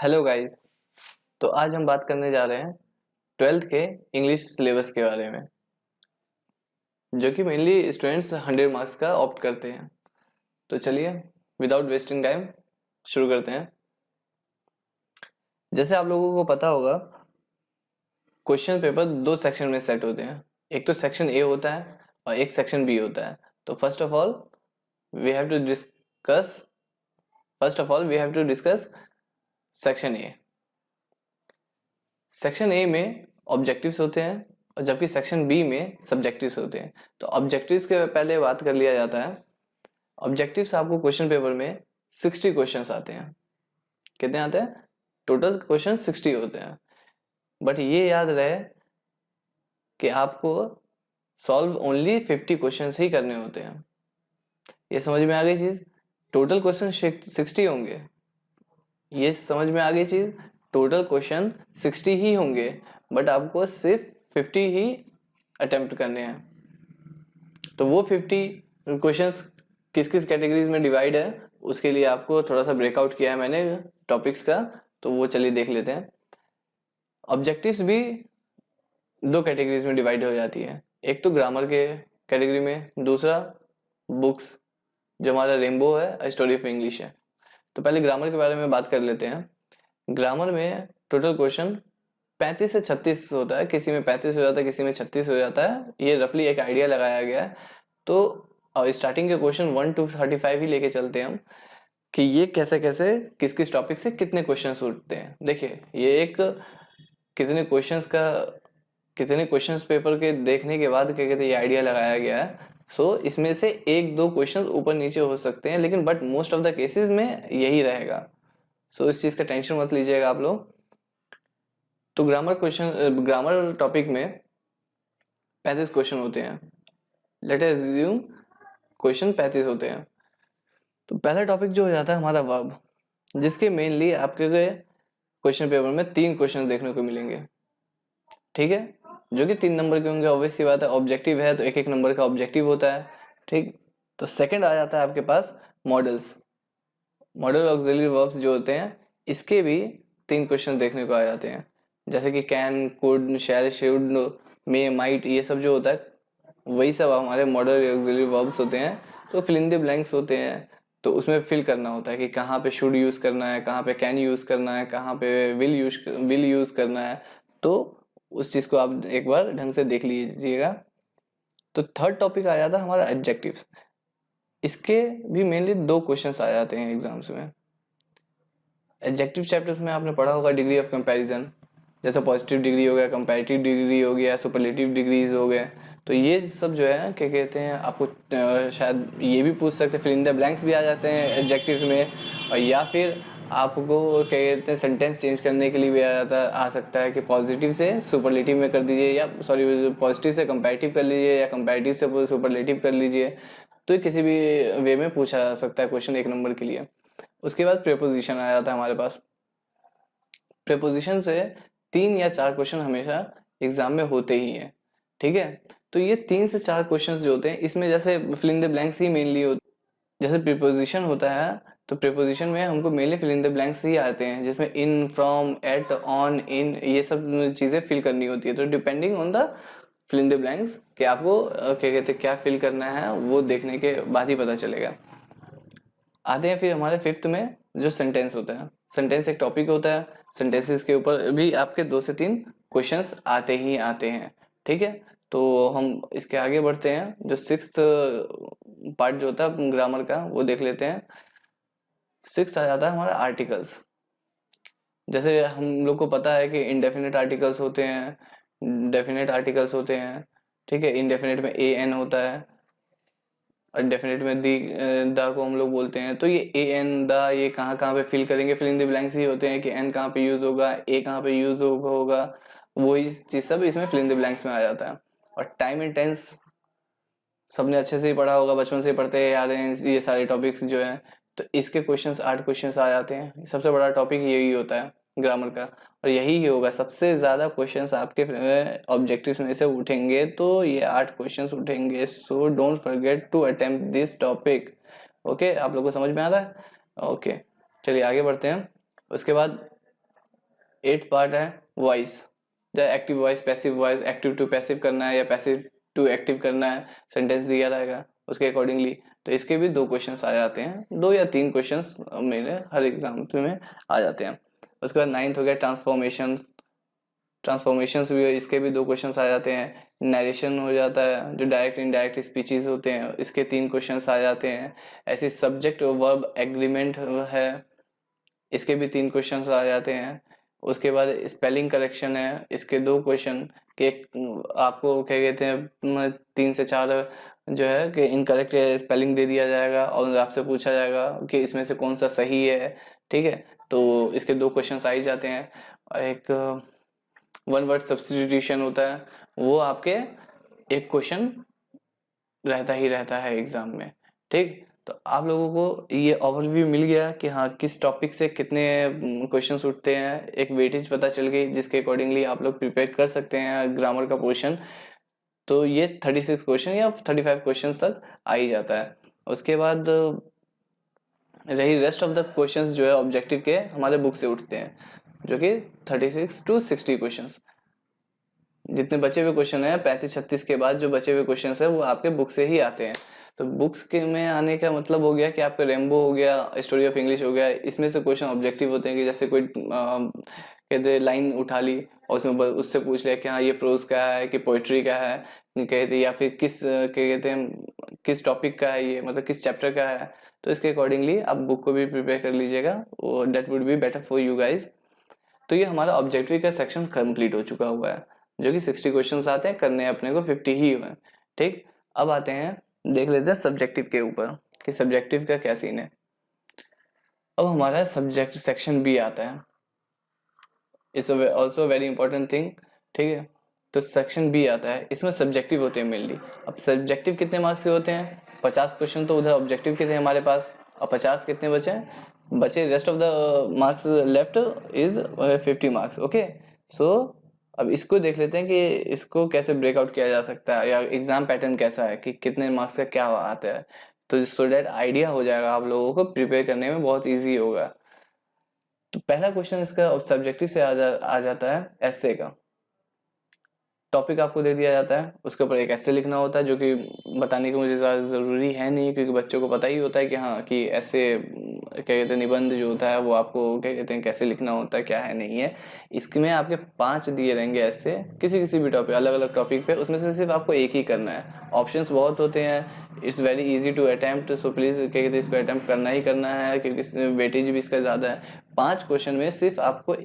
Hello guys. तो आज हम बात करने जा रहे हैं ट्वेल्थ के इंग्लिश सिलेबस के बारे में, जो कि मेनली स्टूडेंट्स 100 मार्क्स का ऑप्ट करते हैं। तो चलिए विदाउट वेस्टिंग टाइम शुरू करते हैं। जैसे आप लोगों को पता होगा, क्वेश्चन पेपर दो सेक्शन में सेट होते हैं। एक तो सेक्शन ए होता है और एक सेक्शन बी होता है। तो first of all we have to discuss section A. Section A में ऑब्जेक्टिव्स होते हैं और जबकि सेक्शन बी में सब्जेक्टिव्स होते हैं। तो ऑब्जेक्टिव्स के पहले बात कर लिया जाता है। ऑब्जेक्टिव्स आपको क्वेश्चन पेपर में 60 क्वेश्चंस आते हैं। कितने आते हैं? टोटल क्वेश्चन 60 होते हैं। बट ये याद रहे कि आपको सॉल्व ओनली 50 क्वेश्चंस ही करने होते हैं। ये समझ में आ गई चीज? टोटल क्वेश्चन 60 होंगे। ये समझ में आ गई चीज? टोटल क्वेश्चन 60 ही होंगे, बट आपको सिर्फ 50 ही अटेम्प्ट करने हैं। तो वो 50 क्वेश्चंस किस किस कैटेगरीज में डिवाइड है, उसके लिए आपको थोड़ा सा ब्रेकआउट किया है मैंने टॉपिक्स का। तो वो चलिए देख लेते हैं। ऑब्जेक्टिव्स भी दो कैटेगरीज में डिवाइड हो जाती है। एक तो ग्रामर के कैटेगरी में, दूसरा बुक्स जो हमारा रेनबो है, अ स्टोरी ऑफ इंग्लिश है। तो पहले ग्रामर के बारे में बात कर लेते हैं। ग्रामर में टोटल क्वेश्चन 35 से 36 होता है। किसी में 35 हो जाता है, किसी में 36 हो जाता है। ये रफली एक आइडिया लगाया गया है। तो स्टार्टिंग के क्वेश्चन 1 to 35 ही लेके चलते हैं हम, कि ये कैसे कैसे किस किस टॉपिक से कितने क्वेश्चंस उठते हैं। देखिए, ये एक कितने क्वेश्चंस का कितने क्वेश्चंस पेपर के देखने के बाद क्या कहते हैं, ये आइडिया लगाया गया है। सो इसमें से एक दो क्वेश्चन ऊपर नीचे हो सकते हैं, लेकिन but most of the cases में यही रहेगा। सो इस चीज का टेंशन मत लीजिएगा आप लोग। तो ग्रामर टॉपिक में 35 क्वेश्चन होते हैं। लेट अस अज्यूम क्वेश्चन 35 होते हैं। तो पहला टॉपिक जो हो जाता है हमारा वर्ब, जिसके मेनली आपके क्वेश्चन पेपर में 3 क्वेश्चन देखने को मिलेंगे। ठीक है, जो कि 3 नंबर के होंगे। ऑब्वियस सी बात है, ऑब्जेक्टिव है तो एक एक नंबर का ऑब्जेक्टिव होता है। ठीक, तो सेकंड आ जाता है आपके पास मॉडल्स। मॉडल ऑक्सिलरी वर्ब्स जो होते हैं, इसके भी 3 क्वेश्चन देखने को आ जाते हैं। जैसे कि can, could, shall, should, may, might, ये सब जो होता है वही सब हमारे मॉडल ऑक्सिलरी वर्ब्स होते हैं। तो फिल इन द ब्लैंक्स होते हैं। तो उसमें फिल करना होता है कि कहाँ पे शुड यूज करना है, कहाँ पे कैन यूज करना है, कहाँ पे विल यूज करना है। तो उस चीज को आप एक बार ढंग से देख लीजिएगा। तो थर्ड टॉपिक आ जाता है हमारा एडजेक्टिव्स। इसके भी मेनली 2 क्वेश्चंस आ जाते हैं एग्जाम्स में। एडजेक्टिव चैप्टर्स में आपने पढ़ा होगा डिग्री ऑफ कंपैरिजन, जैसे पॉजिटिव डिग्री हो गया, कंपैरेटिव डिग्री हो गया, सुपरलेटिव डिग्रीज हो गए। तो ये सब जो है क्या कहते हैं, आपको शायद ये भी पूछ सकते हैं, फिल इन द ब्लैंक्स भी आ जाते हैं एडजेक्टिव्स में। और या फिर आपको क्या कहते हैं, सेंटेंस चेंज करने के लिए भी आ सकता है कि पॉजिटिव से सुपरलेटिव में कर दीजिए, या सॉरी पॉजिटिव से कंपैरेटिव कर लीजिए, या कंपैरेटिव से सुपरलेटिव कर लीजिए। तो किसी भी वे में पूछा जा सकता है क्वेश्चन 1 नंबर के लिए। उसके बाद प्रेपोजिशन आ जाता है हमारे पास। प्रेपोजिशन से 3 या 4 क्वेश्चन हमेशा एग्जाम में होते ही हैं। ठीक है, तो ये 3 से 4 क्वेश्चन जो होते हैं, इसमें जैसे फिल इन द ब्लैंक्स ही मेनली होते हैं। जैसे प्रीपोजिशन होता है, तो प्रीपोजिशन में हमको mainly fill in the blanks ही आते हैं, जिसमें in, from, at, on, in, ये सब चीजें फिल करनी होती है। तो depending on the fill in the blanks कि आपको क्या कहते हैं क्या फिल करना है, वो देखने के बाद ही पता चलेगा। आते हैं फिर हमारे 5th में, जो सेंटेंस होता है। सेंटेंस एक टॉपिक होता है। सेंटेंसेस के ऊपर भी आपके 2 से 3 क्वेश्चंस आते ही आते हैं। ठीक है, तो हम इसके आगे बढ़ते हैं। जो 6th पार्ट जो होता है ग्रामर का, वो देख लेते हैं। 6th आ जाता है हमारा आर्टिकल्स। जैसे हम लोग को पता है कि इंडेफिनिट आर्टिकल्स होते हैं, डेफिनेट आर्टिकल्स होते हैं। ठीक है, इंडेफिनिट में ए एन होता है और डेफिनेट में दी द को हम लोग बोलते हैं। तो ये ए एन द, ये कहाँ कहाँ पे फिल करेंगे, फिल इन द ब्लैंक्स ही होते हैं कि एन कहाँ पे यूज होगा, ए कहाँ पे यूज होगा। वही चीज सब इसमें फिल इन द ब्लैंक्स में आ जाता है। और टाइम एंड टेंस सबने अच्छे से ही पढ़ा होगा, बचपन से ही पढ़ते आ रहे हैं ये सारे टॉपिक्स जो है। तो इसके क्वेश्चंस 8 क्वेश्चंस आ जाते हैं। सबसे बड़ा टॉपिक यही होता है ग्रामर का, और यही होगा सबसे ज्यादा क्वेश्चंस आपके ऑब्जेक्टिव्स में से उठेंगे। तो ये 8 क्वेश्चंस उठेंगे। So don't forget to attempt this topic. Okay, आप लोगों को समझ में आ रहा है? ओके, चलिए आगे बढ़ते हैं। उसके बाद 8th पार्ट है voice, active voice, passive voice, active to passive करना है या पैसिव टू एक्टिव करना है, सेंटेंस दिया रहेगा उसके अकॉर्डिंगली। तो इसके भी 2 क्वेश्चंस आ जाते हैं, 2 या 3 क्वेश्चंस मेरे हर एग्जाम में आ जाते हैं। उसके बाद 9th हो गया ट्रांसफॉर्मेशन, ट्रांसफॉर्मेशंस भी, इसके भी 2 क्वेश्चंस आ जाते हैं। नरेशन हो जाता है, जो डायरेक्ट इनडायरेक्ट स्पीचेस होते हैं, इसके 3 क्वेश्चंस आ जाते हैं। ऐसे सब्जेक्ट वर्ब एग्रीमेंट है, इसके भी 3 क्वेश्चंस आ जाते हैं। उसके बाद स्पेलिंग करेक्शन है, इसके 2 क्वेश्चन के आपको क्या कहते हैं 3 से 4 जो है कि इनकरेक्ट स्पेलिंग दे दिया जाएगा और आपसे पूछा जाएगा कि इसमें से कौन सा सही है, ठीक है। तो इसके 2 क्वेश्चंस आ ही जाते हैं। और एक 1 वर्ड सब्स्टिट्यूशन होता है, वो आपके 1 क्वेश्चन रहता ही रहता है एग्जाम में, ठीक। तो आप लोगों को ये ओवरव्यू मिल गया कि हाँ किस टॉपिक से कितने क्वेश्चंस उठते हैं, एक वेटेज पता चल गई जिसके अकॉर्डिंगली आप लोग प्रिपेयर कर सकते हैं ग्रामर का पोर्शन। तो ये 36 क्वेश्चन या 35 क्वेश्चंस तक आ ही जाता है। उसके बाद रही रेस्ट ऑफ द क्वेश्चंस जो है ऑब्जेक्टिव के हमारे बुक से उठते हैं, जो कि 36 to 60 क्वेश्चंस। जितने बचे हुए क्वेश्चन है 35-36 के बाद जो बचे हुए क्वेश्चन है वो आपके बुक से ही आते हैं। तो बुक्स के में आने का मतलब हो गया कि आपका रेम्बो हो गया, स्टोरी ऑफ इंग्लिश हो गया, इसमें से क्वेश्चन ऑब्जेक्टिव होते हैं कि जैसे कोई कहते लाइन उठा ली और उसमें उससे पूछ लिया कि हाँ ये प्रोज का है कि पोइट्री का है, कहते या फिर किस कहते हैं किस टॉपिक का है ये, मतलब किस चैप्टर का है। तो इसके अकॉर्डिंगली आप बुक को भी प्रिपेयर कर लीजिएगा, that would be better for you guys. तो ये हमारा ऑब्जेक्टिव का सेक्शन कंप्लीट हो चुका हुआ है, जो कि 60 क्वेश्चंस आते हैं, करने अपने को 50 ही हुए, ठीक। अब आते हैं देख लेते हैं सब्जेक्टिव के ऊपर कि सब्जेक्टिव का क्या सीन है। अब हमारा सब्जेक्ट सेक्शन बी आता है, it's also very important thing, ठीक है। तो सेक्शन बी आता है, इसमें सब्जेक्टिव होते हैं मेनली। अब सब्जेक्टिव कितने मार्क्स के होते हैं, 50 क्वेश्चन तो उधर ऑब्जेक्टिव के थे हमारे पास, और 50 कितने बचे बचे rest of the marks left is 50 marks, okay. So अब इसको देख लेते हैं कि इसको कैसे ब्रेकआउट किया जा सकता है या एग्जाम पैटर्न कैसा है कि कितने मार्क्स का क्या आता है। तो सो दैट आइडिया हो जाएगा आप लोगों को प्रिपेयर करने में बहुत ईजी होगा। तो पहला क्वेश्चन इसका सब्जेक्टिव से आ जाता है एस्से का। टॉपिक आपको दे दिया जाता है, उसके ऊपर एक एस्से लिखना होता है, जो कि बताने की मुझे ज़्यादा ज़रूरी है नहीं, क्योंकि बच्चों को पता ही होता है कि हाँ कि ऐसे क्या कहते हैं निबंध जो होता है वो आपको क्या कहते हैं कैसे लिखना होता है क्या है नहीं है। इसमें आपके 5 दिए रहेंगे एस्से, किसी भी टॉपिक अलग अलग टॉपिक पे, उसमें से सिर्फ आपको एक ही करना है। ऑप्शंस बहुत होते हैं, it's very easy to attempt, so please क्या कहते हैं इसको अटेम्प्ट करना ही करना है, क्योंकि वेटेज भी इसका ज़्यादा है। 5 क्वेश्चन में सिर्फ आपको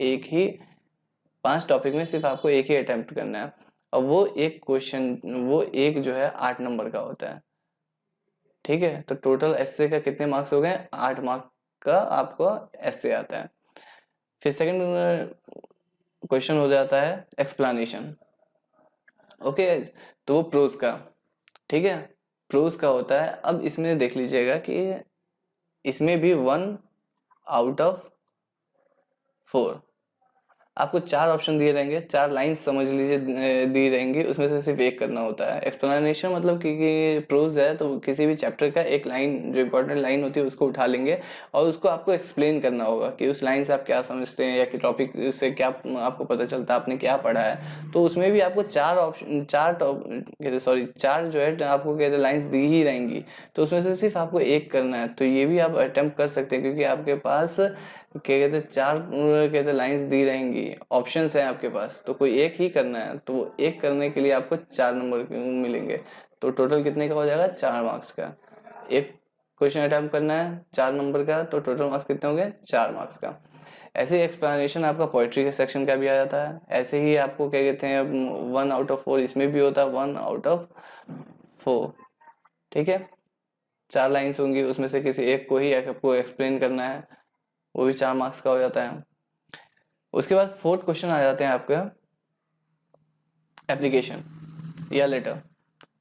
5 टॉपिक में सिर्फ आपको एक ही अटेम्प्ट करना है। और वो एक जो है 8 नंबर का होता है, ठीक है। तो टोटल एस्से का कितने मार्क्स हो गए, 8 मार्क का आपको एस्से आता है। फिर सेकंड क्वेश्चन हो जाता है एक्सप्लेनेशन, ओके। तो वो प्रोज का, ठीक है, प्रोज का होता है। अब इसमें देख लीजिएगा कि इसमें भी 1 आउट ऑफ 4 आपको 4 ऑप्शन दिए रहेंगे, 4 लाइंस समझ लीजिए दी रहेंगी, उसमें से सिर्फ एक करना होता है। एक्सप्लेनेशन मतलब कि प्रोज है तो किसी भी चैप्टर का एक लाइन जो इंपॉर्टेंट लाइन होती है उसको उठा लेंगे और उसको आपको एक्सप्लेन करना होगा कि उस लाइन से आप क्या समझते हैं या कि टॉपिक से क्या आपको पता चलता है, आपने क्या पढ़ा है। तो उसमें भी आपको 4 ऑप्शन 4 जो है आपको कहते लाइन्स दी ही रहेंगी, तो उसमें से सिर्फ आपको एक करना है। तो ये भी आप अटेम्प्ट कर सकते हैं, क्योंकि आपके पास क्या कहते 4 कहते लाइंस दी रहेंगी, ऑप्शंस हैं आपके पास, तो कोई एक ही करना है। तो वो एक करने के लिए आपको 4 नंबर मिलेंगे। तो टोटल कितने का हो जाएगा, 4 मार्क्स का। एक क्वेश्चन अटेम्प्ट करना है 4 नंबर का, तो टोटल मार्क्स कितने होंगे, 4 मार्क्स का। ऐसे ही एक्सप्लेनेशन आपका पोइट्री के सेक्शन का भी आ जाता है। ऐसे ही आपको क्या कहते हैं 1 आउट ऑफ 4 इसमें भी होता है, 1 आउट ऑफ 4, ठीक है। 4 लाइन्स होंगी, उसमें से किसी एक को ही आपको एक्सप्लेन करना है, वो भी 4 मार्क्स का हो जाता है। उसके बाद 4th क्वेश्चन आ जाते हैं आपका एप्लीकेशन या लेटर,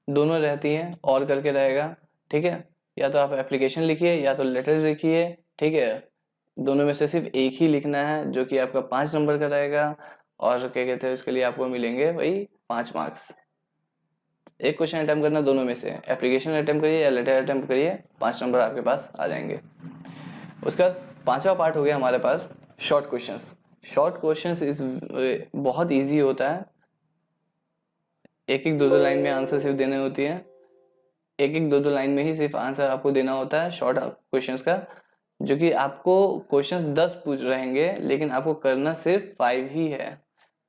दोनों रहती हैं और करके रहेगा, ठीक है। या तो आप एप्लीकेशन लिखिए या तो लेटर लिखिए, ठीक है। दोनों में से सिर्फ एक ही लिखना है, जो कि आपका 5 नंबर का रहेगा। और क्या कहते हैं उसके लिए आपको मिलेंगे वही 5 मार्क्स। एक क्वेश्चन अटेम्प्ट करना दोनों में से, एप्लीकेशन अटेम्प्ट करिए या लेटर अटेम्प्ट करिए, 5 नंबर आपके पास आ जाएंगे। उसके बाद 5वां पार्ट हो गया हमारे पास short questions. Short questions is बहुत इजी होता है, एक एक दो दो लाइन में आंसर सिर्फ देने होती है, एक एक दो दो लाइन में ही सिर्फ आंसर आपको देना होता है शॉर्ट क्वेश्चंस का, जो कि आपको क्वेश्चंस 10 पूछ रहेंगे लेकिन आपको करना सिर्फ 5 ही है,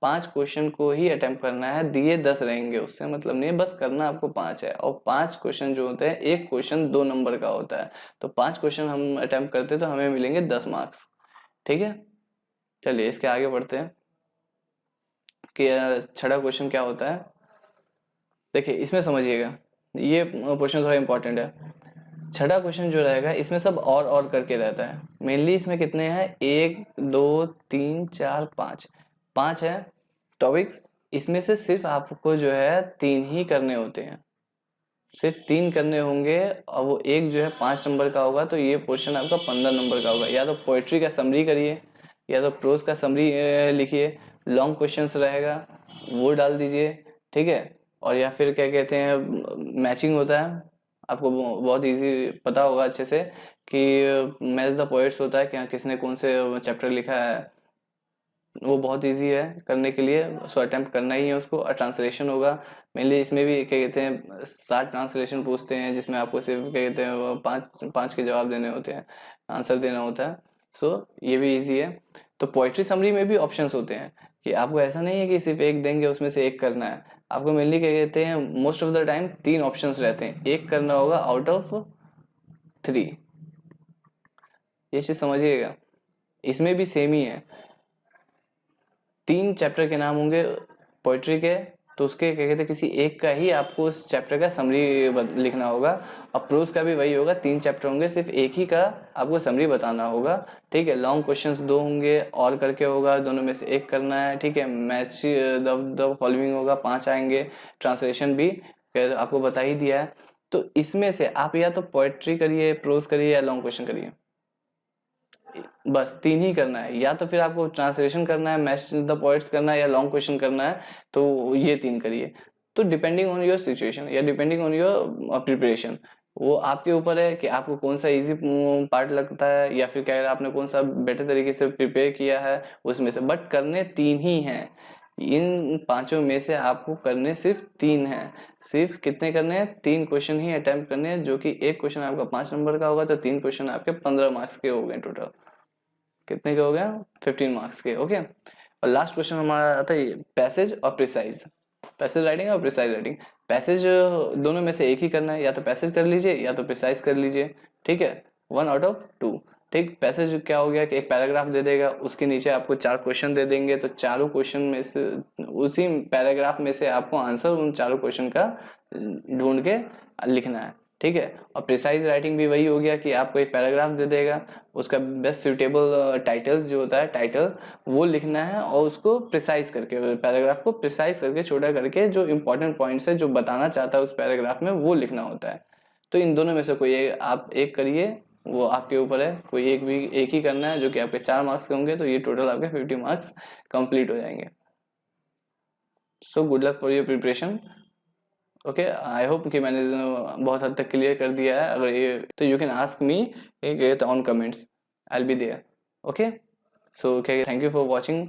5 क्वेश्चन को ही अटेम्प्ट करना है, दिए 10 रहेंगे उससे मतलब नहीं है, बस करना आपको 5 है। और 5 क्वेश्चन जो होते हैं, एक क्वेश्चन 2 नंबर का होता है, तो 5 क्वेश्चन हम अटेम्प्ट करते हैं तो हमें मिलेंगे 10 मार्क्स। ठीक है, चलिए इसके आगे बढ़ते हैं कि छठा क्वेश्चन क्या होता है। देखिए इसमें समझिएगा, ये क्वेश्चन थोड़ा इंपॉर्टेंट है। छठा क्वेश्चन जो रहेगा इसमें सब और करके रहता है, मेनली इसमें कितने हैं, 1 2 3 4 5, 5 है टॉपिक्स, इसमें से सिर्फ आपको जो है 3 ही करने होते हैं, सिर्फ 3 करने होंगे, और वो एक जो है 5 नंबर का होगा, तो ये क्वेश्चन आपका 15 नंबर का होगा। या तो पोएट्री का समरी करिए, या तो प्रोज का समरी लिखिए, लॉन्ग क्वेश्चंस रहेगा वो डाल दीजिए, ठीक है। और या फिर क्या कहते हैं, मैचिंग होता है, आपको बहुत इजी पता होगा अच्छे से कि मैच द पोएट्स होता है कि हाँ किसने कौन से चैप्टर लिखा है, वो बहुत इजी है करने के लिए, सो अटेम्प्ट करना ही है उसको। और ट्रांसलेशन होगा, मेनली इसमें भी क्या कहते हैं 7 ट्रांसलेशन पूछते हैं, जिसमें आपको सिर्फ क्या कहते हैं 5 के जवाब देने होते हैं, आंसर देना होता है, सो ये भी इजी है। तो पोइट्री समरी में भी ऑप्शंस होते हैं कि आपको ऐसा नहीं है कि सिर्फ एक देंगे उसमें से एक करना है, आपको मेनली क्या कहते हैं most of the time 3 options रहते हैं, एक करना होगा आउट ऑफ 3, ये चीज समझिएगा। इसमें भी सेम ही है, 3 चैप्टर के नाम होंगे पोइट्री के, तो उसके क्या कहते हैं किसी एक का ही आपको उस चैप्टर का समरी लिखना होगा। और प्रोज का भी वही होगा, 3 चैप्टर होंगे, सिर्फ एक ही का आपको समरी बताना होगा, ठीक है। लॉन्ग क्वेश्चंस 2 होंगे और करके होगा, दोनों में से एक करना है, ठीक है। मैच द फॉलोइंग होगा, 5 आएंगे, ट्रांसलेशन भी आपको बता ही दिया है। तो इसमें से आप या तो पोएट्री करिए, प्रोज करिए, या लॉन्ग क्वेश्चन करिए, बस 3 ही करना है। या तो फिर आपको ट्रांसलेशन करना है, मैच द पॉइंट्स करना है, या लॉन्ग क्वेश्चन करना है, तो ये 3 करिए। तो डिपेंडिंग ऑन योर सिचुएशन या डिपेंडिंग ऑन योर प्रिपरेशन, वो आपके ऊपर है कि आपको कौन सा इजी पार्ट लगता है, या फिर क्या आपने कौन सा बेटर तरीके से प्रिपेयर किया है उसमें से। बट करने 3 ही हैं, इन 5 में से आपको करने सिर्फ 3 हैं। सिर्फ कितने करने हैं, 3 क्वेश्चन ही अटेम्प्ट करने हैं, जो कि एक क्वेश्चन आपका 5 नंबर का होगा, तो 3 क्वेश्चन आपके 15 मार्क्स के हो गए टोटल। कितने के हो गए, 15 मार्क्स के, ओके। और लास्ट क्वेश्चन हमारा आता है पैसेज और प्रिसाइज, पैसेज राइटिंग और प्रिसाइज राइटिंग। पैसेज दोनों में से एक ही करना है, या तो पैसेज कर लीजिए या तो प्रिसाइज कर लीजिए, ठीक है, 1 आउट ऑफ 2। ठीक, पैसेज क्या हो गया कि एक पैराग्राफ दे देगा, उसके नीचे आपको 4 क्वेश्चन दे देंगे, तो चारों क्वेश्चन में से उसी पैराग्राफ में से आपको आंसर उन चारों क्वेश्चन का ढूंढ के लिखना है, ठीक है। और प्रिसाइज राइटिंग भी वही हो गया कि आपको एक पैराग्राफ दे देगा, उसका बेस्ट सुटेबल टाइटल्स जो होता है टाइटल, वो लिखना है, और उसको प्रिसाइज करके, पैराग्राफ को प्रिसाइज करके छोटा करके जो इंपॉर्टेंट पॉइंट्स है जो बताना चाहता है उस पैराग्राफ में, वो लिखना होता है। तो इन दोनों में से कोई आप एक करिए, वो आपके ऊपर है, कोई एक ही करना है, जो कि आपके 4 मार्क्स के होंगे, तो ये टोटल आपके 50 मार्क्स कंप्लीट हो जाएंगे। So good luck for your preparation, okay. I hope कि मैंने बहुत हद तक क्लियर कर दिया है। अगर ये तो you can ask me on comments, I will be there, okay. So thank you for watching,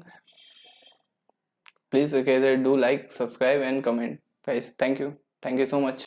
please do like, subscribe and comment guys, thank you so much.